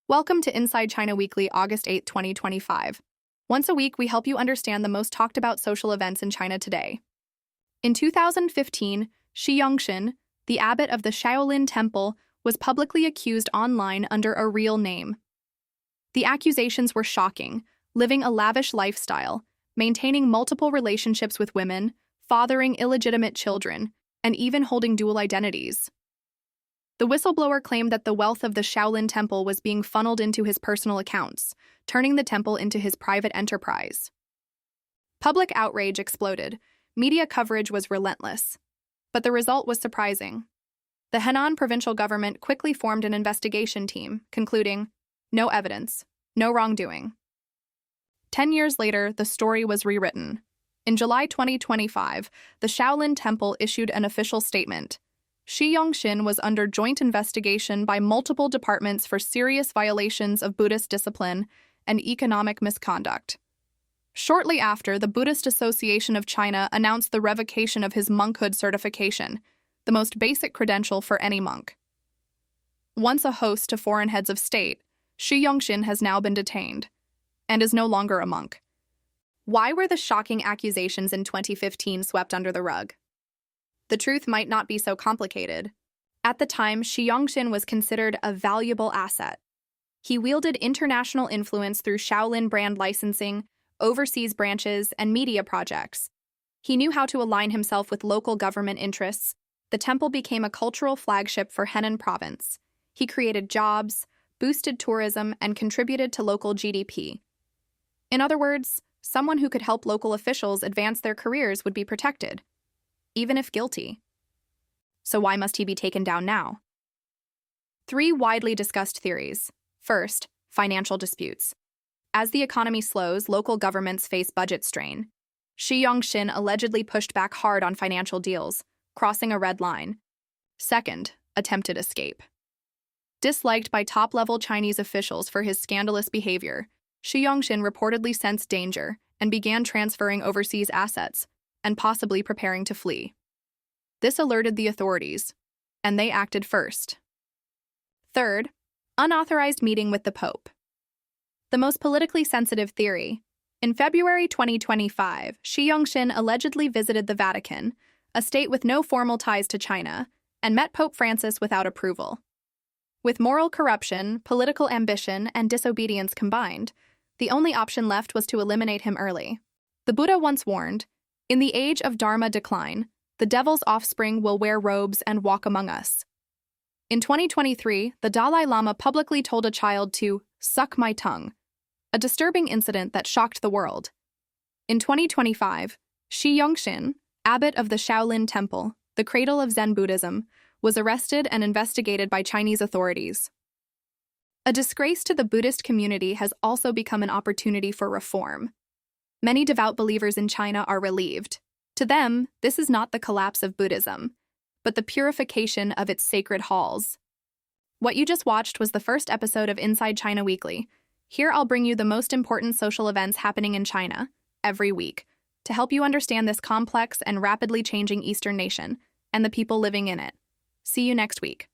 Welcome to Inside China Weekly, August 8, 2025. Once a week, we help you understand the most talked about social events in China today. In 2015, Shi Yongxin, the abbot of the Shaolin Temple, was publicly accused online under a real name. The accusations were shocking: living a lavish lifestyle, maintaining multiple relationships with women, fathering illegitimate children, and even holding dual identities. The whistleblower claimed that the wealth of the Shaolin Temple was being funneled into his personal accounts, turning the temple into his private enterprise. Public outrage exploded. Media coverage was relentless. But the result was surprising. The Henan provincial government quickly formed an investigation team, concluding, "No evidence, no wrongdoing." 10 years later, the story was rewritten. In July 2025, the Shaolin Temple issued an official statement. Shi Yongxin was under joint investigation by multiple departments for serious violations of Buddhist discipline and economic misconduct. Shortly after, the Buddhist Association of China announced the revocation of his monkhood certification, the most basic credential for any monk. Once a host to foreign heads of state, Shi Yongxin has now been detained and is no longer a monk. Why were the shocking accusations in 2015 swept under the rug? The truth might not be so complicated. At the time, Shi Yongxin was considered a valuable asset. He wielded international influence through Shaolin brand licensing, overseas branches, and media projects. He knew how to align himself with local government interests. The temple became a cultural flagship for Henan province. He created jobs, boosted tourism, and contributed to local GDP. In other words, someone who could help local officials advance their careers would be protected, even if guilty. So why must he be taken down now? 3 widely discussed theories. First, financial disputes. As the economy slows, local governments face budget strain. Shi Yongxin allegedly pushed back hard on financial deals, crossing a red line. Second, attempted escape. Disliked by top-level Chinese officials for his scandalous behavior, Shi Yongxin reportedly sensed danger and began transferring overseas assets and possibly preparing to flee. This alerted the authorities, and they acted first. Third, unauthorized meeting with the Pope. The most politically sensitive theory. In February 2025, Shi Yongxin allegedly visited the Vatican, a state with no formal ties to China, and met Pope Francis without approval. With moral corruption, political ambition, and disobedience combined, the only option left was to eliminate him early. The Buddha once warned, "In the age of Dharma decline, the devil's offspring will wear robes and walk among us." In 2023, the Dalai Lama publicly told a child to "suck my tongue," a disturbing incident that shocked the world. In 2025, Shi Yongxin, abbot of the Shaolin Temple, the cradle of Zen Buddhism, was arrested and investigated by Chinese authorities. A disgrace to the Buddhist community has also become an opportunity for reform. Many devout believers in China are relieved. To them, this is not the collapse of Buddhism, but the purification of its sacred halls. What you just watched was the first episode of Inside China Weekly. Here I'll bring you the most important social events happening in China every week to help you understand this complex and rapidly changing Eastern nation and the people living in it. See you next week.